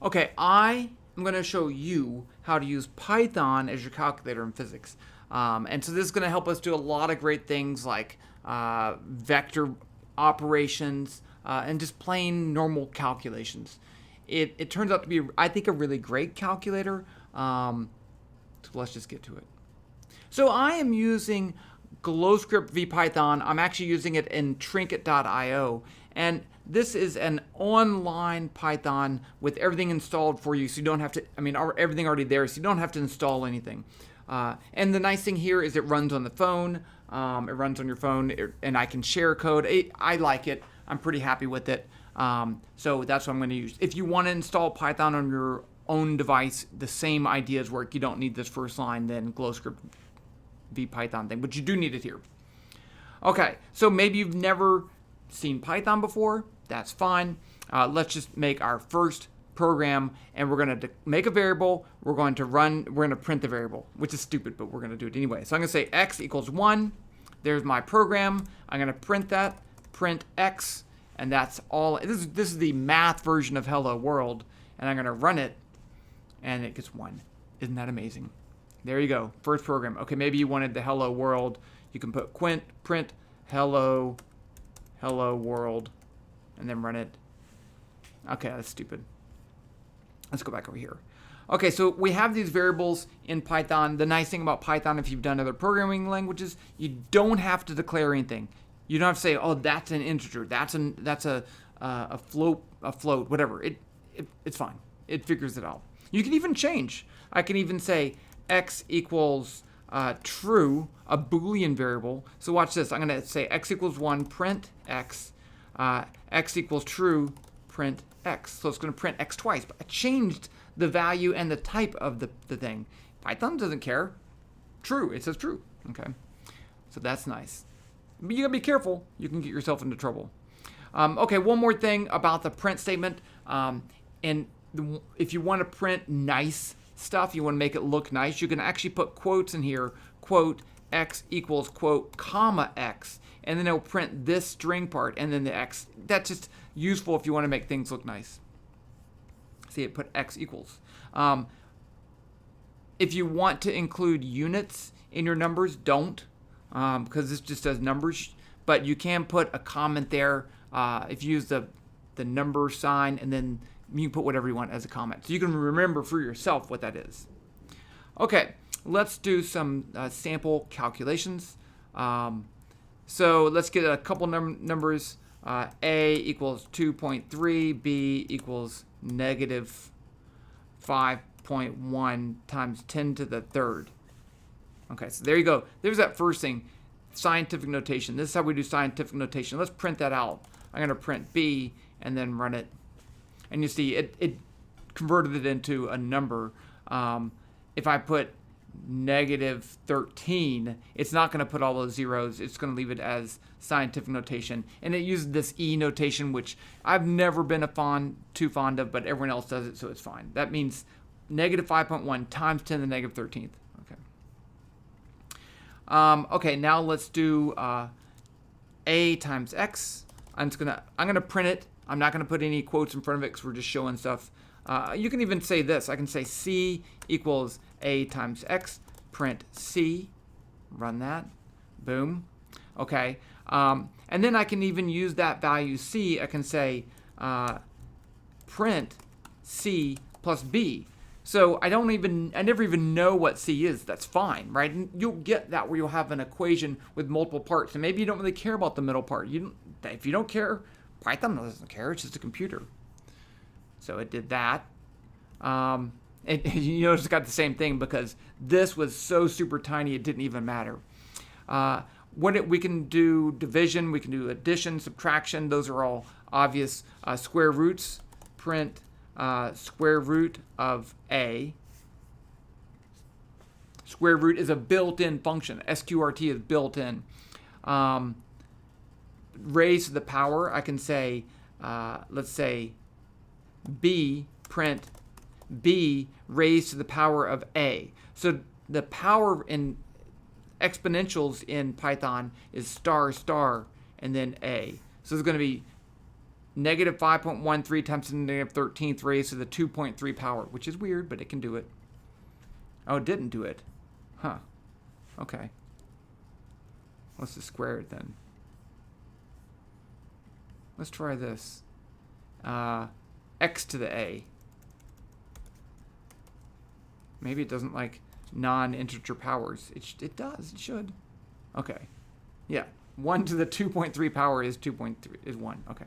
Okay, I am going to show you how to use Python as your calculator in physics. And so this is going to help us do a lot of great things like vector operations and just plain normal calculations. It turns out to be, I think, a really great calculator. So let's just get to it. So I am using GlowScript vPython. I'm actually using it in Trinket.io. And this is an online Python with everything installed for you. So you don't have to, everything already there. So you don't have to install anything. And the nice thing here is it runs on the phone. It runs on your phone, and I can share code. I like it. I'm pretty happy with it. So that's what I'm going to use. If you want to install Python on your own device, the same ideas work. You don't need this first line, then GlowScript vPython thing, but you do need it here. Okay, so maybe you've never seen Python before. That's fine. Let's just make our first program, and we're going to make a variable. We're going to print the variable, which is stupid, but we're going to do it anyway. So I'm going to say x equals 1. There's my program. I'm going to print that, print x, and that's all. This is the math version of Hello World, and I'm going to run it, and it gets 1. Isn't that amazing? There you go. First program. Okay, maybe you wanted the Hello World. You can put print hello world, and then run it. Okay, that's stupid. Let's go back over here. Okay, so we have these variables in Python. The nice thing about Python, if you've done other programming languages, you don't have to declare anything. You don't have to say, oh, that's an integer, that's a float, whatever. It's fine. It figures it out. You can even change. I can even say x equals true, a Boolean variable. So watch this. I'm going to say x equals 1, print x. X equals true, print x. So it's going to print x twice. But I changed the value and the type of the thing. Python doesn't care. True. It says true. Okay. So that's nice. But you got to be careful. You can get yourself into trouble. Okay, one more thing about the print statement. If you want to print nice stuff, you want to make it look nice, you can actually put quotes in here, quote, x equals, quote, comma x, and then it'll print this string part, and then the x. That's just useful if you want to make things look nice. See, it put x equals. If you want to include units in your numbers, don't, because this just does numbers, but you can put a comment there if you use the number sign, and then you can put whatever you want as a comment. So you can remember for yourself what that is. Okay, let's do some sample calculations. So let's get a couple numbers. A equals 2.3, B equals negative 5.1 times 10 to the third. Okay, so there you go. There's that first thing, scientific notation. This is how we do scientific notation. Let's print that out. I'm going to print B and then run it. And you see, it converted it into a number. If I put negative 13, it's not going to put all those zeros. It's going to leave it as scientific notation. And it uses this E notation, which I've never been too fond of, but everyone else does it, so it's fine. That means negative 5.1 times 10 to the negative 13th. Okay. Okay, now let's do A times X. I'm gonna print it. I'm not going to put any quotes in front of it because we're just showing stuff. You can even say this. I can say C equals A times X, print C, run that, boom. Okay, and then I can even use that value C. I can say print C plus B. So I never even know what C is. That's fine, right? And you'll get that where you'll have an equation with multiple parts, and maybe you don't really care about the middle part. If you don't care, Python doesn't care. It's just a computer. So it did that. And you notice it got the same thing because this was so super tiny it didn't even matter. We can do division, we can do addition, subtraction. Those are all obvious. Square roots, print square root of A. Square root is a built-in function. SQRT is built in. Raised to the power, I can say, let's say B, print B raised to the power of A. So the power in exponentials in Python is star, star, and then A. So it's going to be negative 5.13 times 10 to the negative 13th raised to the 2.3 power, which is weird, but it can do it. Oh, it didn't do it. Huh. Okay. Let's just square it then. Let's try this. X to the A. Maybe it doesn't like non-integer powers. It does. It should. Okay. Yeah. 1 to the 2.3 power is 2.3 is 1. Okay.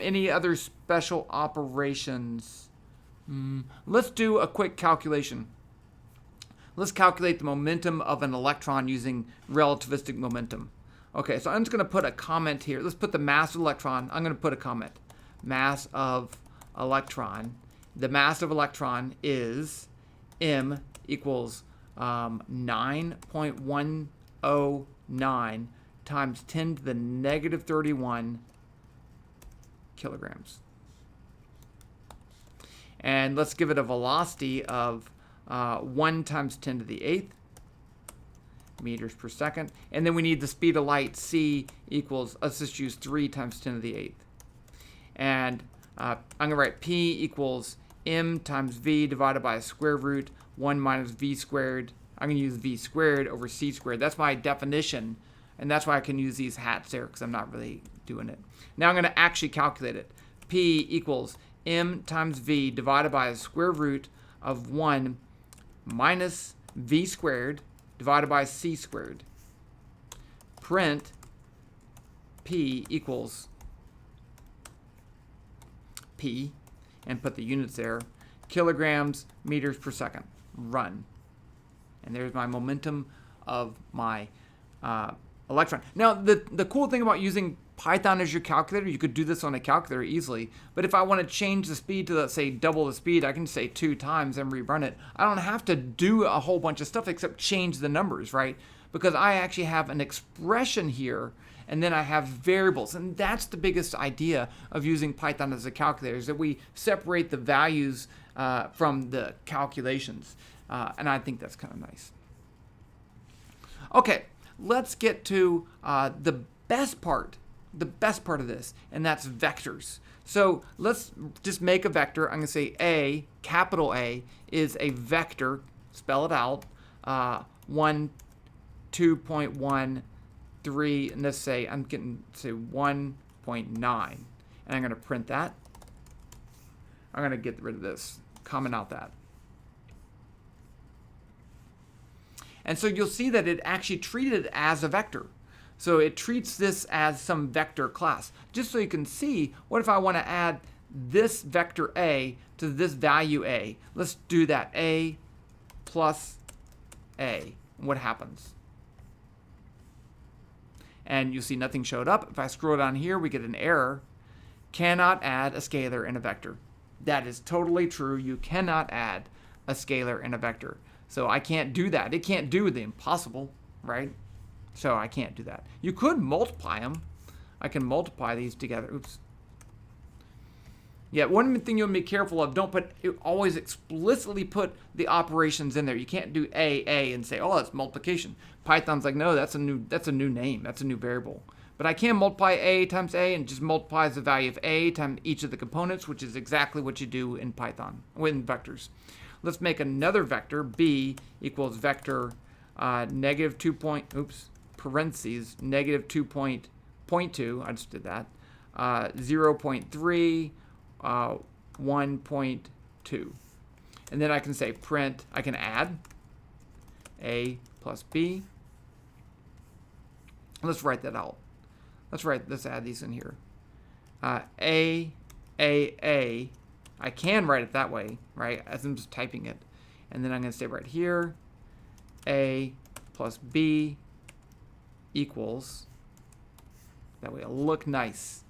Any other special operations? Let's do a quick calculation. Let's calculate the momentum of an electron using relativistic momentum. Okay, so I'm just going to put a comment here. Let's put the mass of electron. I'm going to put a comment. Mass of electron. The mass of electron is m equals 9.109 times 10 to the negative 31 kilograms. And let's give it a velocity of 1 times 10 to the 8th meters per second. And then we need the speed of light, c equals, let's just use 3 times 10 to the 8th. And I'm going to write p equals m times v divided by a square root 1 minus v squared. I'm going to use v squared over c squared. That's my definition. And that's why I can use these hats there, because I'm not really doing it. Now I'm going to actually calculate it. P equals m times v divided by a square root of 1 minus v squared divided by c squared. Print P equals P, and put the units there, kilograms meters per second. Run. And there's my momentum of my electron. Now, the cool thing about using Python as your calculator, you could do this on a calculator easily, but if I want to change the speed to, let's say, double the speed, I can say 2 times and rerun it. I don't have to do a whole bunch of stuff except change the numbers, right? Because I actually have an expression here, and then I have variables. And that's the biggest idea of using Python as a calculator, is that we separate the values from the calculations. And I think that's kind of nice. Okay, let's get to the best part of this, and that's vectors. So let's just make a vector. I'm going to say A, capital A, is a vector. Spell it out. 1, 2.1, 3, and let's say I'm getting to 1.9. And I'm going to print that. I'm going to get rid of this. Comment out that. And so you'll see that it actually treated it as a vector. So it treats this as some vector class. Just so you can see, what if I want to add this vector A to this value A? Let's do that. A plus A. What happens? And you'll see nothing showed up. If I scroll down here, we get an error. Cannot add a scalar in a vector. That is totally true. You cannot add a scalar in a vector. So I can't do that. It can't do the impossible, right? So I can't do that. You could multiply them. I can multiply these together. Oops. Yeah, one thing you'll be careful of, don't always explicitly put the operations in there. You can't do A, and say, oh, that's multiplication. Python's like, no, that's a new name. That's a new variable. But I can multiply A times A, and just multiplies the value of A times each of the components, which is exactly what you do in Python, in vectors. Let's make another vector. B equals vector negative 2 point, parentheses, negative 2.2. I just did that. 0.3, 1.2. And then I can say print, I can add A plus B. Let's write that out. Let's add these in here. A. I can write it that way, right? As I'm just typing it. And then I'm going to say right here, A plus B equals, that way it'll look nice.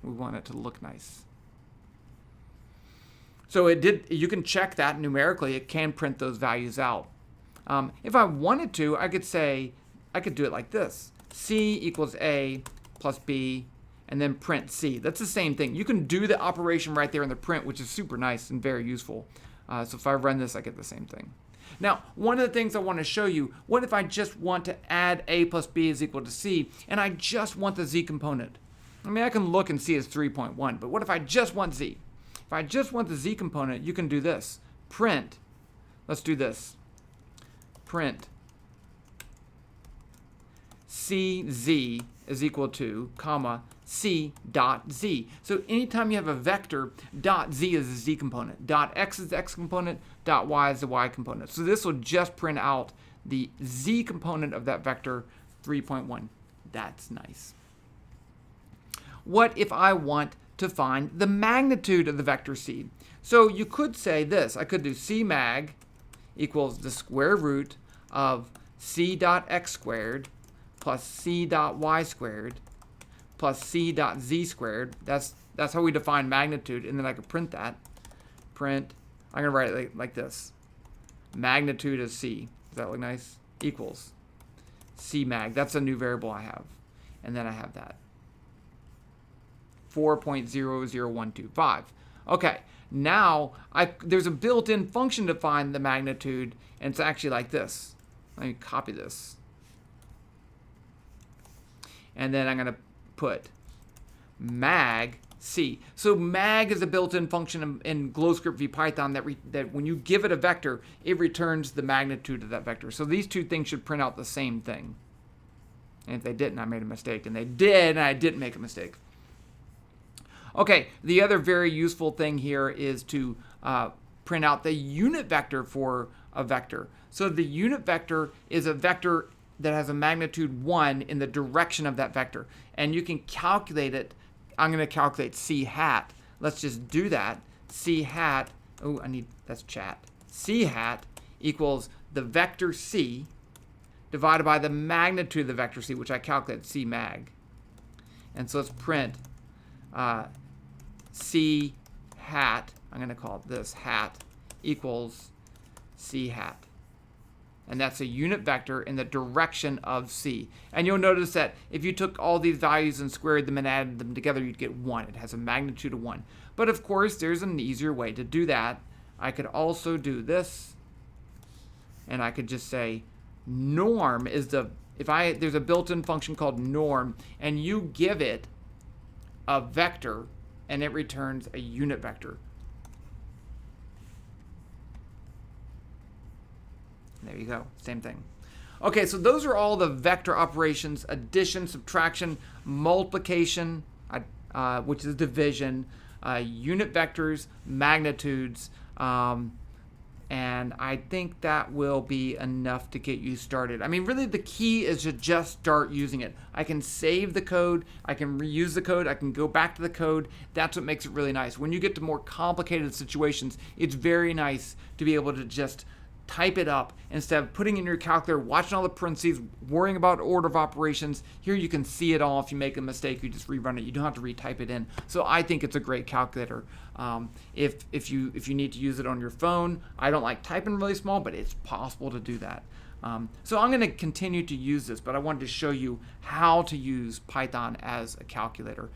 We want it to look nice. So you can check that numerically. It can print those values out. If I wanted to, I could do it like this. C equals A plus B, and then print C. That's the same thing. You can do the operation right there in the print, which is super nice and very useful. So if I run this, I get the same thing. Now, one of the things I want to show you, what if I just want to add A plus B is equal to C, and I just want the Z component? I mean, I can look and see it's 3.1, but what if I just want z? If I just want the z component, you can do this. Print, let's do this. Print cz is equal to, comma, c dot z. So anytime you have a vector, dot z is the z component, dot x is the x component, dot y is the y component. So this will just print out the z component of that vector, 3.1. That's nice. What if I want to find the magnitude of the vector c? So you could say this. I could do c mag equals the square root of c dot x squared plus c dot y squared plus c dot z squared. That's how we define magnitude, and then I could print that. Print, I'm going to write it like this. Magnitude of c. Does that look nice? Equals c mag. That's a new variable I have. And then I have that. 4.00125. Okay, now there's a built-in function to find the magnitude, and it's actually like this. Let me copy this. And then I'm going to put mag c. So mag is a built-in function in GlowScript v Python that when you give it a vector, it returns the magnitude of that vector. So these two things should print out the same thing. And if they didn't, I made a mistake. And they did, and I didn't make a mistake. Okay, the other very useful thing here is to print out the unit vector for a vector. So the unit vector is a vector that has a magnitude 1 in the direction of that vector. And you can calculate it. I'm going to calculate c hat. Let's just do that. C hat, oh, that's chat. C hat equals the vector c divided by the magnitude of the vector c, which I calculated, c mag. And so let's print c hat, I'm going to call this hat, equals c hat. And that's a unit vector in the direction of c. And you'll notice that if you took all these values and squared them and added them together, you'd get 1. It has a magnitude of 1. But of course, there's an easier way to do that. I could also do this, and I could just say norm is there's a built-in function called norm, and you give it a vector, and it returns a unit vector. There you go, same thing. Okay, so those are all the vector operations: addition, subtraction, multiplication, which is division, unit vectors, magnitudes, and I think that will be enough to get you started. I mean, really the key is to just start using it. I can save the code, I can reuse the code, I can go back to the code. That's what makes it really nice. When you get to more complicated situations, it's very nice to be able to just type it up instead of putting it in your calculator, watching all the parentheses, worrying about order of operations. Here you can see it all. If you make a mistake, you just rerun it. You don't have to retype it in. So I think it's a great calculator. If you need to use it on your phone, I don't like typing really small, but it's possible to do that. So I'm going to continue to use this, but I wanted to show you how to use Python as a calculator.